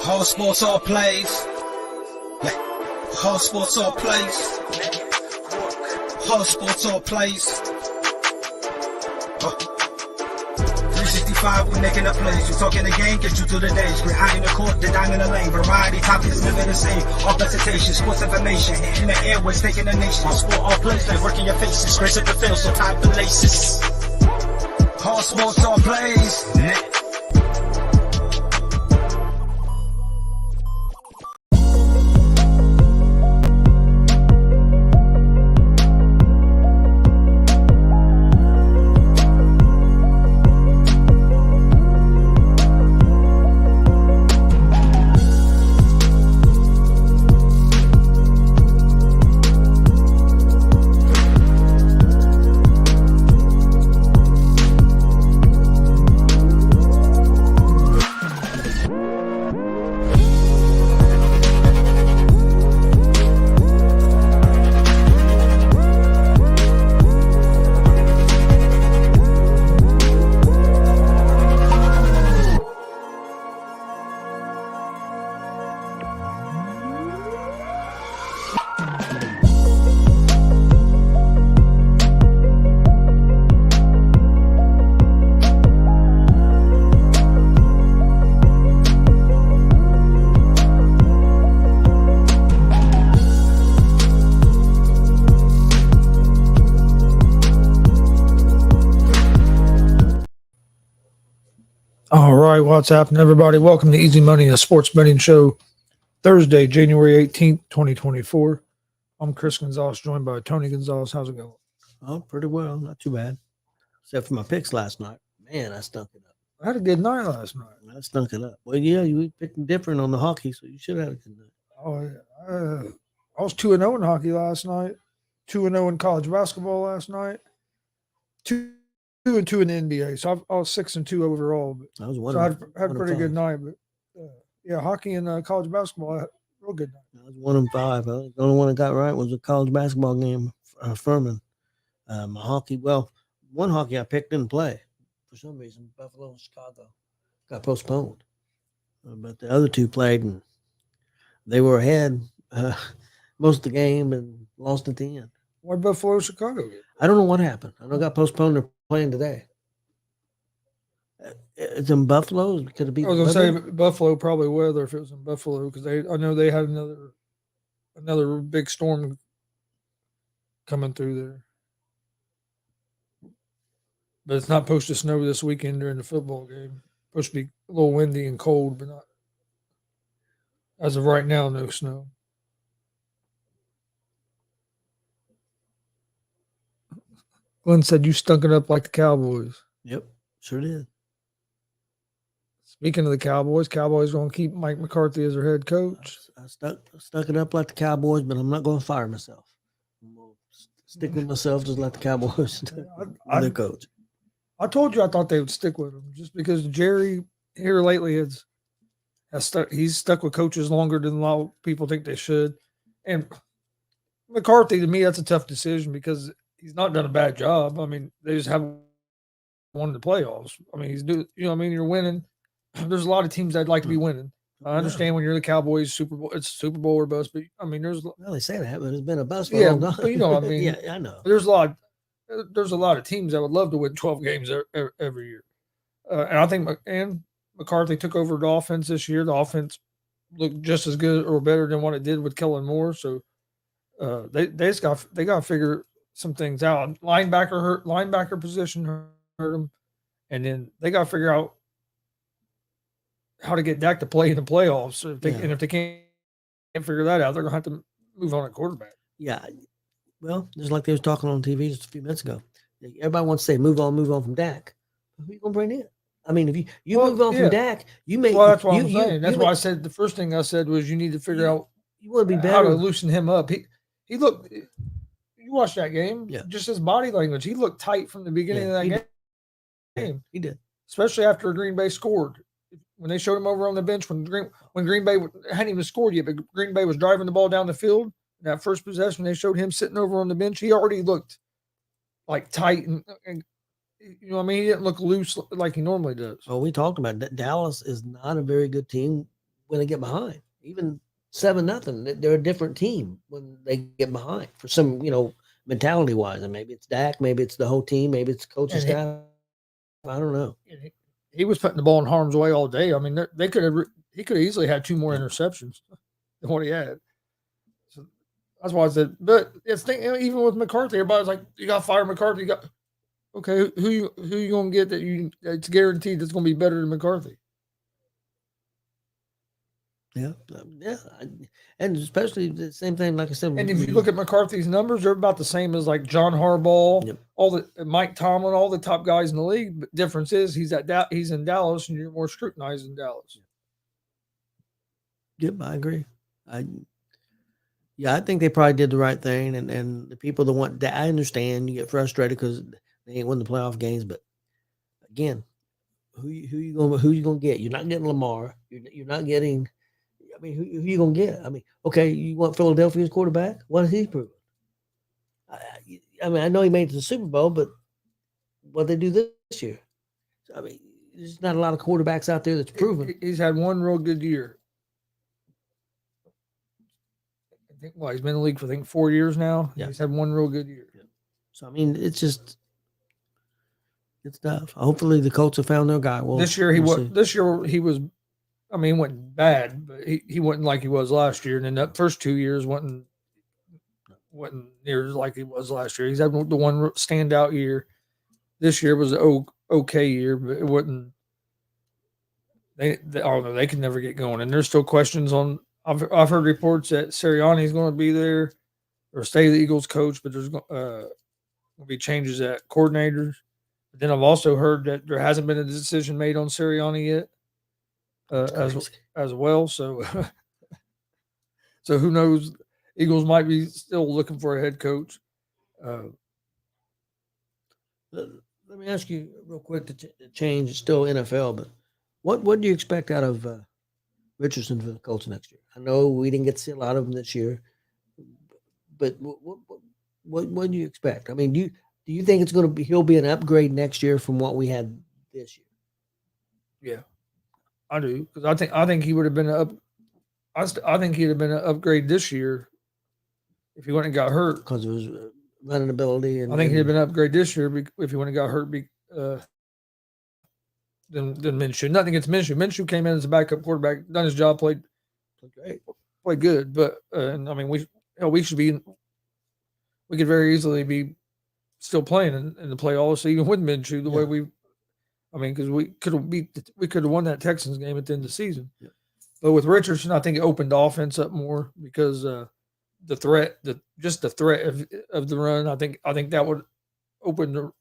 All sports, all plays. All sports, all plays. All sports, all plays. 365, we making a plays. You talking the game, get you to the days. We're high in the court, the dime in the lane. Variety topics, living the same. All presentation, sports information. In the airways, taking the nation. All sport, all plays, like working your faces. Grace at the field, so tie the laces. All sports, all plays. All right, what's happening, everybody? Welcome to Easy Money, a sports betting show, Thursday, January 18th, 2024. I'm Chris Gonzalez, joined by Tony Gonzalez. How's it going? Oh, pretty well. Not too bad. Except for my picks last night. Man, I stunk it up. I had a good night last night. I stunk it up. Well, yeah, you picked different on the hockey, so you should have had a good night. Oh, I was 2-0 in hockey last night, 2-0 in college basketball last night, 2-2 in the NBA. So I was 6-2 overall. But, I was one. so I had a pretty good night. But yeah, hockey and college basketball, I had a real good night. I was 1-5. The only one I got right was a college basketball game, Furman. My hockey, well, one hockey I picked didn't play for some reason. Buffalo and Chicago got postponed, but the other two played and they were ahead most of the game and lost at the end. Why Buffalo, Chicago? I don't know what happened. I know it got postponed. They're playing today. It's in Buffalo. Could it be? I was going to say Buffalo, probably weather if it was in Buffalo, because I know they had another big storm coming through there. But it's not supposed to snow this weekend during the football game. Supposed to be a little windy and cold, but not as of right now, no snow. Glenn said you stunk it up like the Cowboys. Yep, sure did. Speaking of the Cowboys going to keep Mike McCarthy as their head coach. I stuck it up like the Cowboys, but I'm not going to fire myself. I'm going to stick with myself, just let the Cowboys be their coach. I told you I thought they would stick with him just because Jerry here lately has stuck. He's stuck with coaches longer than a lot of people think they should. And McCarthy, to me, that's a tough decision because he's not done a bad job. I mean, they just haven't won the playoffs. I mean, you're winning. There's a lot of teams that'd like to be winning. I understand when you're the Cowboys, Super Bowl, it's Super Bowl or bust, but I mean, well, they say that, but it's been a bust for a long time. But you know, I mean, yeah, I know. There's a lot of teams that would love to win 12 games every year, and I think McCarthy took over the offense this year. The offense looked just as good or better than what it did with Kellen Moore. So they got to figure some things out. Linebacker position hurt them, and then they got to figure out how to get Dak to play in the playoffs. And if they can't figure that out, they're gonna have to move on at quarterback. Yeah. Well, just like they was talking on TV just a few minutes ago. Everybody wants to say move on from Dak. Who are you gonna bring in? I mean, if you move on from Dak, you may. Well, that's what I'm saying. That's why I said the first thing I said was you need to figure out you want to be better. How to loosen him up. He looked. You watched that game. Yeah. Just his body language. He looked tight from the beginning of that game. He did. Especially after Green Bay scored. When they showed him over on the bench when Green Bay hadn't even scored yet, but Green Bay was driving the ball down the field. That first possession, they showed him sitting over on the bench. He already looked like tight and you know what I mean? He didn't look loose like he normally does. Well, we talked about that. Dallas is not a very good team when they get behind. Even 7-0, they're a different team when they get behind for some, mentality wise. And maybe it's Dak, maybe it's the whole team, maybe it's the coaching And staff. I don't know. he was putting the ball in harm's way all day. I mean, he could have easily had 2 more interceptions than what he had. So that's why I said, but even with McCarthy, everybody's like, you got to fire McCarthy. You got okay. Who you gonna get that's guaranteed that's gonna be better than McCarthy? Yeah, and especially the same thing. Like I said, And if you look at McCarthy's numbers, they're about the same as like John Harbaugh, Yep. all the Mike Tomlin, all the top guys in the league. But difference is he's in Dallas, and you're more scrutinized in Dallas. Yep, I agree. I think they probably did the right thing, and the people that want that, I understand you get frustrated because they ain't won the playoff games, but again, who you gonna get? You're not getting Lamar. You're not getting. I mean, who you gonna get? I mean, okay, you want Philadelphia's quarterback? What has he proven? I mean, I know he made it to the Super Bowl, but what they do this year? I mean, there's not a lot of quarterbacks out there that's proven. He's had one real good year. I think. Well, he's been in the league for 4 years now. Yeah. He's had one real good year. So I mean, it's tough. Hopefully, the Colts have found their guy. Well, This year he we'll was. I mean, he wasn't bad, but he wasn't like he was last year. And then that first 2 years wasn't near like he was last year. He's had the one standout year. This year was an okay year, but it wasn't. They I don't know. They can never get going, and there's still questions on. I've heard reports that Sirianni's going to be there or stay the Eagles coach, but there's going to be changes at coordinators. But then I've also heard that there hasn't been a decision made on Sirianni yet. As well, so so who knows? Eagles might be still looking for a head coach. Let me ask you real quick to change. It's still NFL, but what do you expect out of Richardson for the Colts next year? I know we didn't get to see a lot of them this year, but what do you expect? I mean, do you think it's going to be he'll be an upgrade next year from what we had this year? Yeah. I do, because I think he would have been I think he'd have been an upgrade this year if he wouldn't have got hurt. Because of his running ability, and I think he'd have been an upgrade this year if he wouldn't have got hurt. Than Minshew. Nothing against Minshew. Minshew came in as a backup quarterback, done his job, played great, played good. But and I mean, we could very easily be still playing in the playoffs, even with Minshew. The way we. I mean, because we could have won that Texans game at the end of the season. Yeah. But with Richardson, I think it opened the offense up more because the threat of the run. I think that would open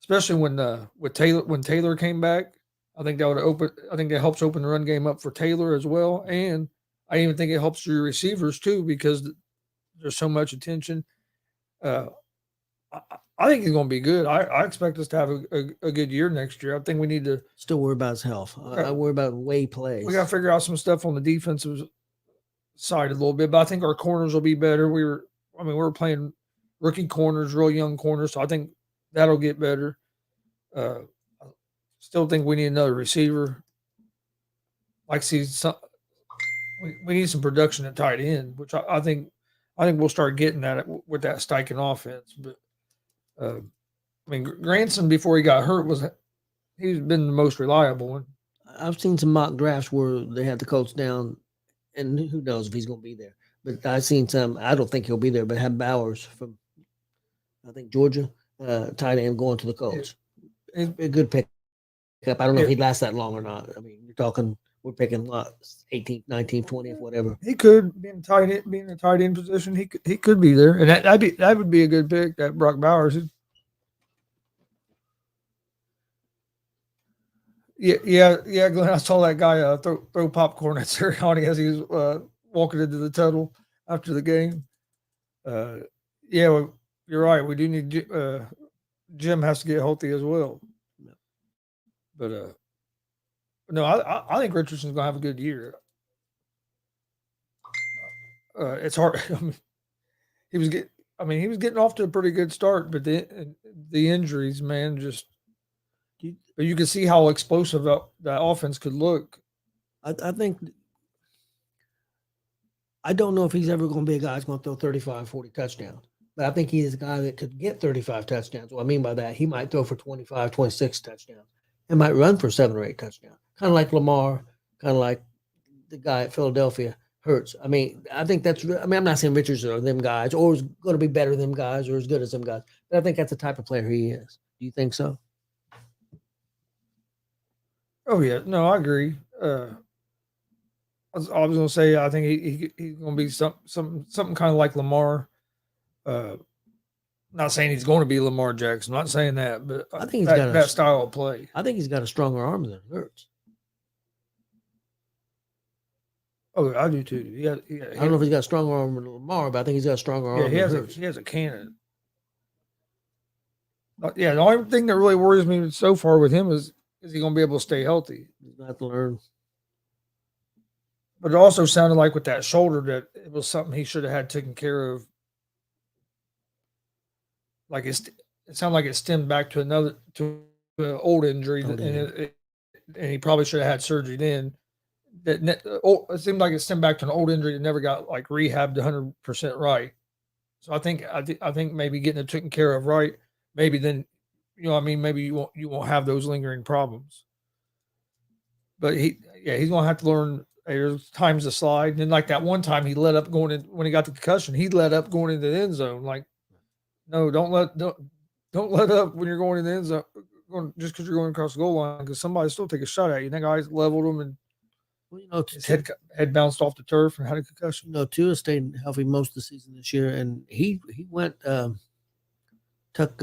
especially when Taylor came back. I think that would open. I think that helps open the run game up for Taylor as well, and I even think it helps your receivers too because there's so much attention. I think he's going to be good. I expect us to have a good year next year. I think we need to still worry about his health. I worry about way plays. We got to figure out some stuff on the defensive side a little bit, but I think our corners will be better. We were playing rookie corners, real young corners, so I think that'll get better. I still think we need another receiver. Like see some, we need some production at tight end, which I think we'll start getting that with that Steichen offense, but. I mean, Granson before he got hurt he's been the most reliable one. I've seen some mock drafts where they had the Colts down, and who knows if he's going to be there. But I've seen some. I don't think he'll be there, but have Bowers from, I think Georgia, tight end going to the Colts. A good pickup. I don't know if he'd last that long or not. I mean, we're picking 18th, 19th, 20th, whatever. He could be in a tight end position. He could be there, and that would be a good pick. That Brock Bowers. Yeah, Glenn. I saw that guy throw popcorn at Sirianni as he was walking into the tunnel after the game. You're right. We do need Jim has to get healthy as well. But no, I think Richardson's gonna have a good year. It's hard. I mean, he was getting off to a pretty good start, but the injuries, man, just you can see how explosive that offense could look. I think I don't know if he's ever going to be a guy that's going to throw 35, 40 touchdowns. But I think he is a guy that could get 35 touchdowns. What I mean by that, he might throw for 25, 26 touchdowns. And might run for 7 or 8 touchdowns. Kind of like Lamar, kind of like the guy at Philadelphia, Hurts. I mean, I think that's – I mean, I'm not saying Richards or them guys or is going to be better than them guys or as good as them guys. But I think that's the type of player he is. Do you think so? Oh, yeah. No, I agree. I was going to say I think he's going to be something kind of like Lamar. Not saying he's going to be Lamar Jackson. Not saying that, but I think he's that, got that style of play. I think he's got a stronger arm than Hurts. Oh, I do too. Yeah, I don't know if he's got a stronger arm than Lamar, but I think he's got a stronger arm than Hurts. He has a cannon. Yeah, the only thing that really worries me so far with him is he going to be able to stay healthy? He's going to have to learn. But it also sounded like with that shoulder that it was something he should have had taken care of. Like it sounded like it stemmed back to an old injury, and he probably should have had surgery then. It seemed like it stemmed back to an old injury that never got like rehabbed 100% right. So I think maybe getting it taken care of right, maybe then, maybe you won't have those lingering problems. But he's gonna have to learn. There's times to slide, and then like that one time he let up going in when he got the concussion, he let up going into the end zone. Like, no, don't let up when you're going in the end zone, just because you're going across the goal line, because somebody still take a shot at you. That guy leveled him and his head bounced off the turf and had a concussion. Tua stayed healthy most of the season this year, and he went took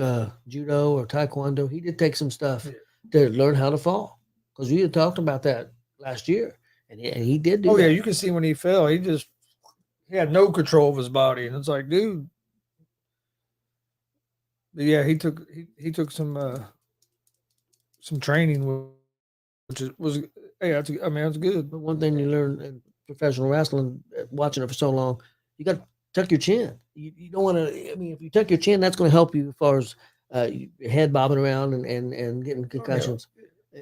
judo or taekwondo. He did take some stuff to learn how to fall, because we had talked about that last year, and he did do. Oh that. Yeah, you can see when he fell, he had no control of his body, and it's like, dude. But yeah, he took some training, which was it's good. But one thing you learn in professional wrestling, watching it for so long, you got to tuck your chin. You don't want to. I mean, if you tuck your chin, that's going to help you as far as your head bobbing around and getting concussions.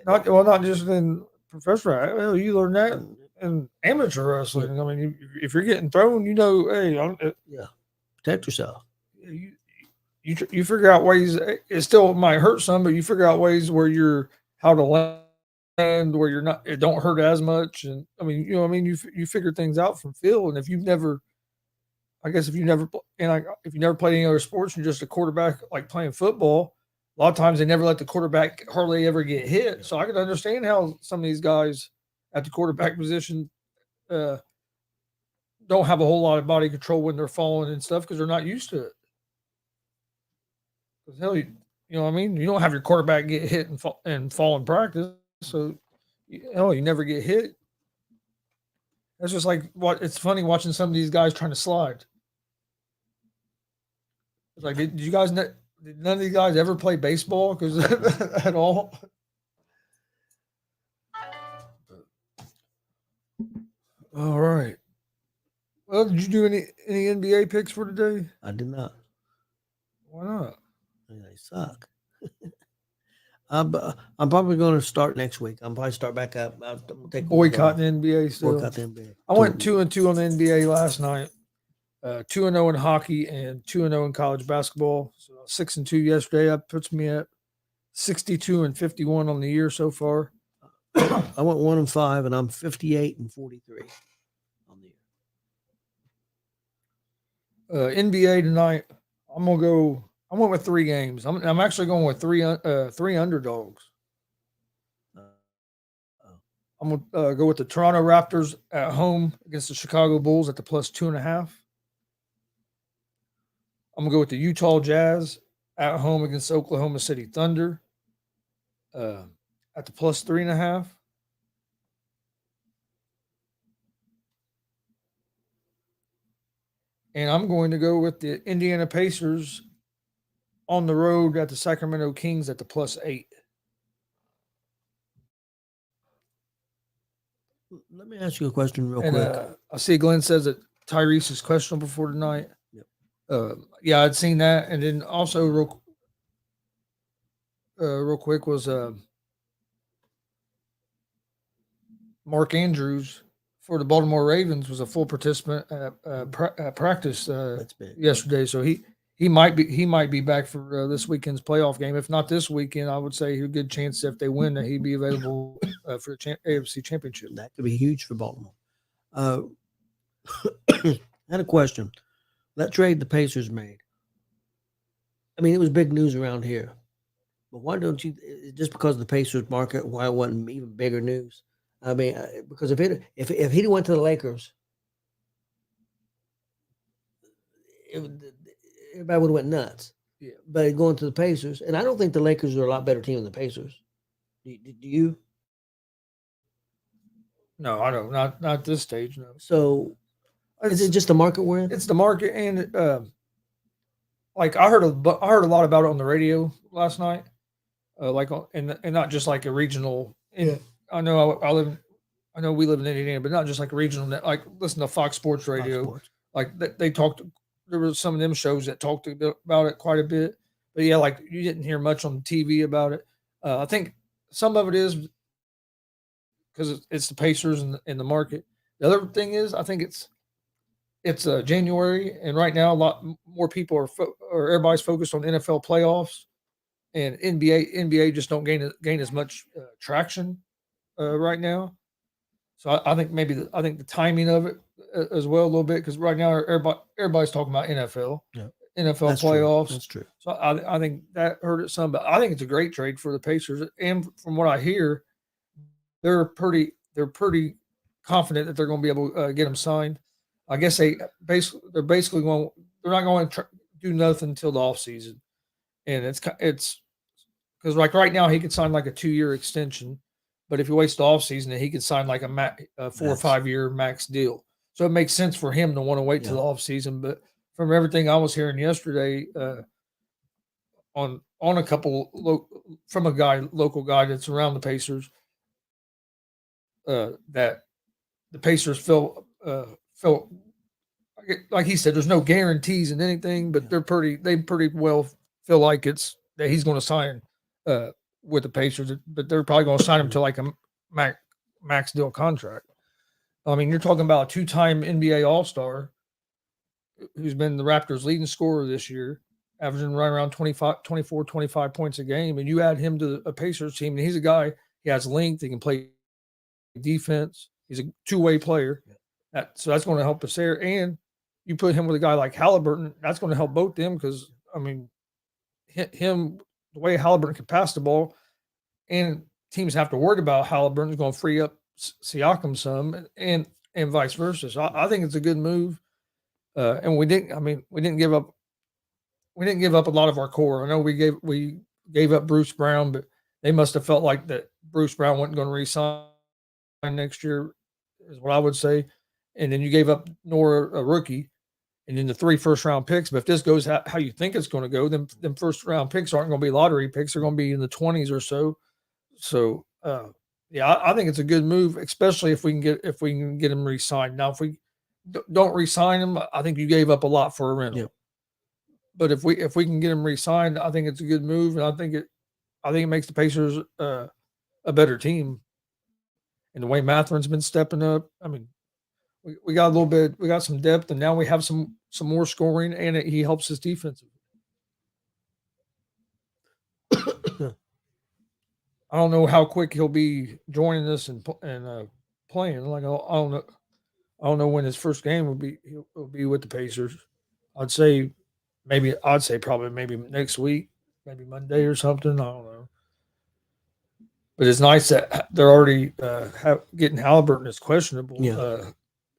Not just in professional. Well, you learn that in amateur wrestling. I mean, if you're getting thrown, protect yourself. You figure out ways. It still might hurt some, but you figure out ways where how to land where you're not. It don't hurt as much, and you figure things out from feel. And if you've never played any other sports, you're just a quarterback like playing football. A lot of times they never let the quarterback hardly ever get hit. So I can understand how some of these guys at the quarterback position don't have a whole lot of body control when they're falling and stuff because they're not used to it. Because hell, you don't have your quarterback get hit and fall in practice. So you never get hit. That's just like it's funny watching some of these guys trying to slide. It's like, did none of these guys ever play baseball? Because at all. All right. Well, did you do any NBA picks for today? I did not. Why not? They suck. I'm probably going to start next week. I'm probably start back up. I'll take boycotting the NBA. Still. Boycott the NBA. I went 2-2 on the NBA last night. 2-0 in hockey and 2-0 in college basketball. So 6-2 yesterday. That puts me at 62-51 on the year so far. I went 1-5, and I'm 58-43 on the year. NBA tonight. I went with 3 games. I'm actually going with three underdogs. I'm gonna go with the Toronto Raptors at home against the Chicago Bulls at the +2.5. I'm gonna go with the Utah Jazz at home against the Oklahoma City Thunder at the +3.5. And I'm going to go with the Indiana Pacers on the road at the Sacramento Kings at the +8. Let me ask you a question real quick. I see Glenn says that Tyrese is questionable for tonight. Yep. Yeah, I'd seen that. And then also real quick was Mark Andrews for the Baltimore Ravens was a full participant at practice That's big. yesterday. So he might be back for this weekend's playoff game. If not this weekend, I would say a good chance if they win that he'd be available for the AFC Championship. That could be huge for Baltimore. I had a question. That trade the Pacers made. I mean, it was big news around here. But why don't you, just because of the Pacers market, why it wasn't even bigger news? I mean, because if he went to the Lakers, everybody would have went nuts. Yeah. But going to the Pacers, and I don't think the Lakers are a lot better team than the Pacers. Do you? No, I don't. Not at this stage. No. So, is it just the market we're in? It's the market, and like I heard a lot about it on the radio last night. And not just like a regional. Yeah. I know we live in Indiana, but not just like a regional. Like listen to Fox Sports Radio. Fox Sports. Like they talked. There were some of them shows that talked about it quite a bit. But yeah, like you didn't hear much on TV about it. I think some of it is because it's the Pacers in the market. The other thing is, I think it's January, and right now a lot more people or everybody's focused on NFL playoffs, and NBA just don't gain as much traction right now. So I think the timing of it as well a little bit, because right now everybody's talking about NFL, NFL That's playoffs. True. That's true. So I think that hurt it some, but I think it's a great trade for the Pacers. And from what I hear, they're pretty confident that they're going to be able to get him signed. I guess they're not going to do nothing until the offseason. And it's because like right now he could sign like a 2-year extension, but if he waits the offseason, then he could sign like a 4 or 5 year max deal. So it makes sense for him to want to wait till the offseason. But from everything I was hearing yesterday, on a couple from a local guy that's around the Pacers, that the Pacers felt like he said, there's no guarantees in anything, but they pretty well feel like it's that he's going to sign with the Pacers, but they're probably going to sign him to like a max deal contract. I mean, you're talking about a 2-time NBA All-Star who's been the Raptors' leading scorer this year, averaging right around 25 points a game, and you add him to a Pacers team, and he's a guy, he has length, he can play defense, he's a two-way player. So that's going to help us there. And you put him with a guy like Halliburton, that's going to help both them because, I mean, him, the way Halliburton can pass the ball, and teams have to worry about Halliburton is going to free up Siakam some, and vice versa. So I think it's a good move. And we didn't give up a lot of our core. I know we gave up Bruce Brown, but they must have felt like that Bruce Brown wasn't going to re-sign next year, is what I would say. And then you gave up Nora, a rookie, and then the 3 first-round picks. But if this goes how you think it's going to go, then first-round picks aren't going to be lottery picks. They're going to be in the 20s or so. So, I think it's a good move, especially if we can get him re-signed. Now, if we don't re-sign him, I think you gave up a lot for a rental. Yep. But if we can get him re-signed, I think it's a good move, and I think it makes the Pacers a better team. And the way Matherin's been stepping up, I mean, we got a little bit, we got some depth, and now we have some more scoring, and he helps his defense. I don't know how quick he'll be joining us and playing. Like I don't know when his first game will be. He'll be with the Pacers. I'd say probably maybe next week, maybe Monday or something. I don't know. But it's nice that they're already getting Halliburton is questionable. Yeah.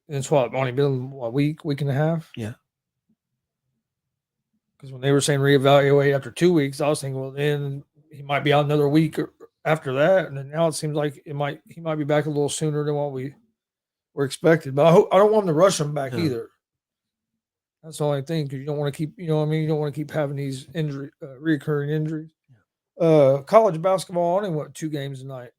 And it's only been a week and a half. Yeah. Because when they were saying reevaluate after 2 weeks, I was thinking, well, then he might be out another week or after that, and then now it seems like he might be back a little sooner than what we were expected. But I don't want them to rush him back either. That's the only thing, because you don't want to keep, you know what I mean? You don't want to keep having these reoccurring injuries. College basketball, I only went 2 games tonight.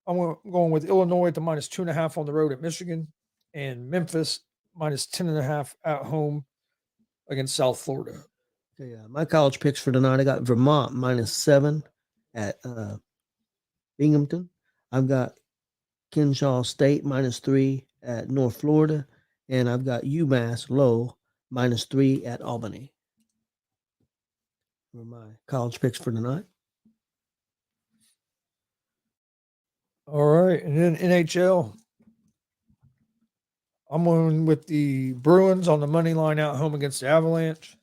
I'm going with Illinois at the -2.5 on the road at Michigan, and Memphis -10.5 at home against South Florida. Okay, my college picks for tonight, I got Vermont -7 at Binghamton. I've got Kennesaw State -3 at North Florida, and I've got UMass Lowell -3 at Albany. For my college picks for tonight. All right, and then NHL. I'm going with the Bruins on the money line at home against the Avalanche.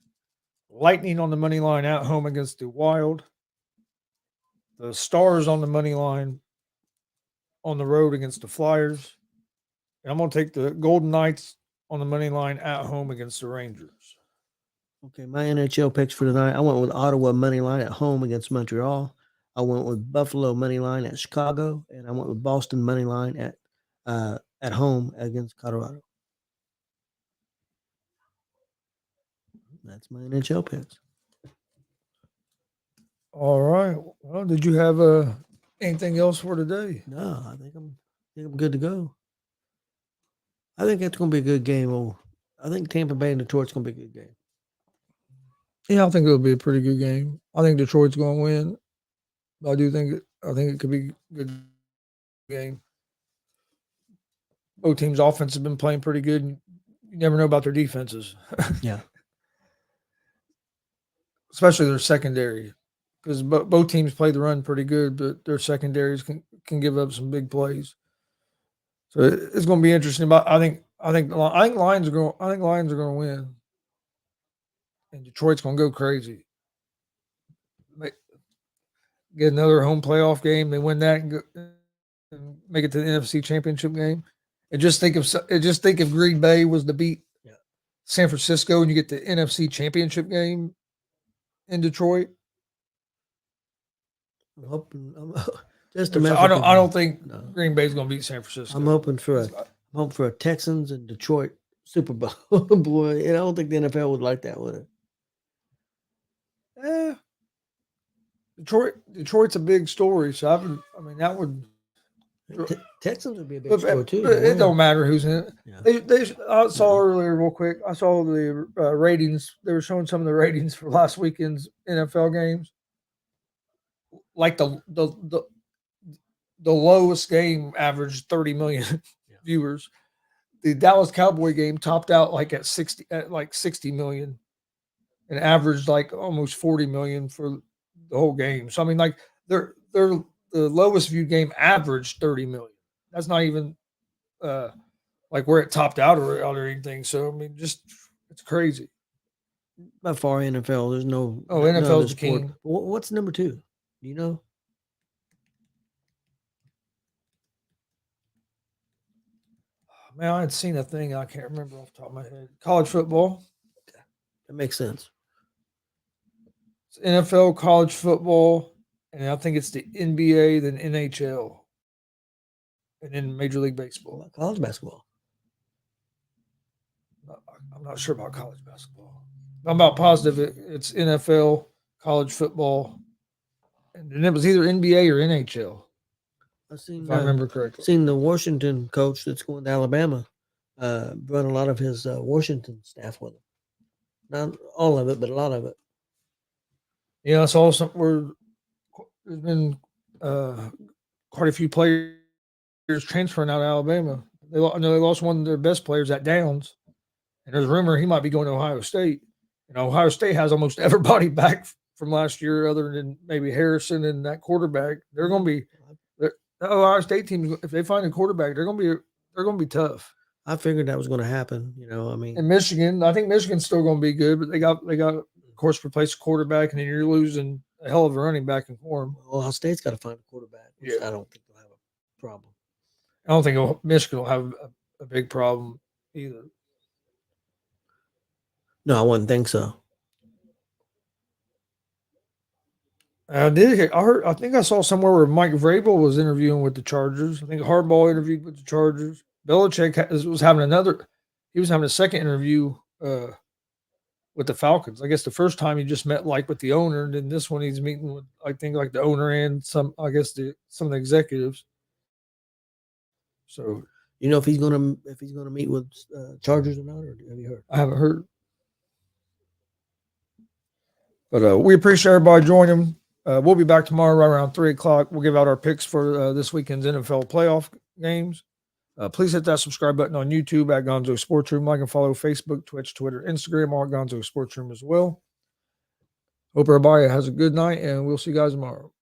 Lightning on the money line at home against the Wild. The Stars on the money line on the road against the Flyers. And I'm going to take the Golden Knights on the money line at home against the Rangers. Okay, my NHL picks for tonight. I went with Ottawa money line at home against Montreal. I went with Buffalo money line at Chicago, and I went with Boston money line at home against Colorado. That's my NHL picks. All right. Well, did you have anything else for today? No, I think I'm good to go. I think it's going to be a good game. I think Tampa Bay and Detroit's going to be a good game. Yeah, I think it'll be a pretty good game. I think Detroit's going to win. I think it could be a good game. Both teams' offense has been playing pretty good. You never know about their defenses. Yeah. Especially their secondary. Because both teams play the run pretty good, but their secondaries can give up some big plays. So it's going to be interesting. But I think Lions are going to win, and Detroit's going to go crazy. Get another home playoff game. They win that and make it to the NFC Championship game. And just think if Green Bay was to beat San Francisco and you get the NFC Championship game in Detroit. I'm hoping. I don't think Green Bay's going to beat San Francisco. I'm hoping for a Texans and Detroit Super Bowl. Boy, and I don't think the NFL would like that, would it? Detroit's a big story, so that would. Texans would be a big story too. It don't matter who's in it. Yeah. I saw earlier, real quick. I saw the ratings. They were showing some of the ratings for last weekend's NFL games. Like the lowest game averaged 30 million viewers. The Dallas Cowboy game topped out at 60 million, and averaged almost 40 million for the whole game. So they're the lowest viewed game averaged 30 million. That's not even where it topped out or anything. So just it's crazy. By far, NFL. There's no. NFL's the king. What's number 2? Do you know? Man, I had seen a thing. I can't remember off the top of my head. College football. That makes sense. It's NFL, college football, and I think it's the NBA, then NHL, and then Major League Baseball. What about college basketball? I'm not sure about college basketball. I'm about positive it's NFL, college football, and then it was either NBA or NHL. If I remember correctly. Seen the Washington coach that's going to Alabama brought a lot of his Washington staff with him. Not all of it, but a lot of it. Yeah, I saw where there's been quite a few players transferring out of Alabama. I know they lost one of their best players at Downs, and there's a rumor he might be going to Ohio State. And Ohio State has almost everybody back from last year, other than maybe Harrison and that quarterback. They're going to be the Ohio State team. If they find a quarterback, they're going to be tough. I figured that was going to happen. And Michigan, I think Michigan's still going to be good, but they got of course replace the quarterback, and then you're losing a hell of a running back in form. Ohio State's got to find a quarterback. Which I don't think they'll have a problem. I don't think Michigan will have a big problem either. No, I wouldn't think so. I think I saw somewhere where Mike Vrabel was interviewing with the Chargers. I think Harbaugh interviewed with the Chargers. Belichick was having a second interview with the Falcons. I guess the first time he just met with the owner, and then this one he's meeting with the owner and some of the executives. So if he's gonna meet with Chargers or not, or have you heard? I haven't heard. But we appreciate everybody joining. We'll be back tomorrow right around 3:00. We'll give out our picks for this weekend's NFL playoff games. Please hit that subscribe button on YouTube at Gonzo Sports Room. Like and follow Facebook, Twitch, Twitter, Instagram, all at Gonzo Sports Room as well. Hope everybody has a good night, and we'll see you guys tomorrow.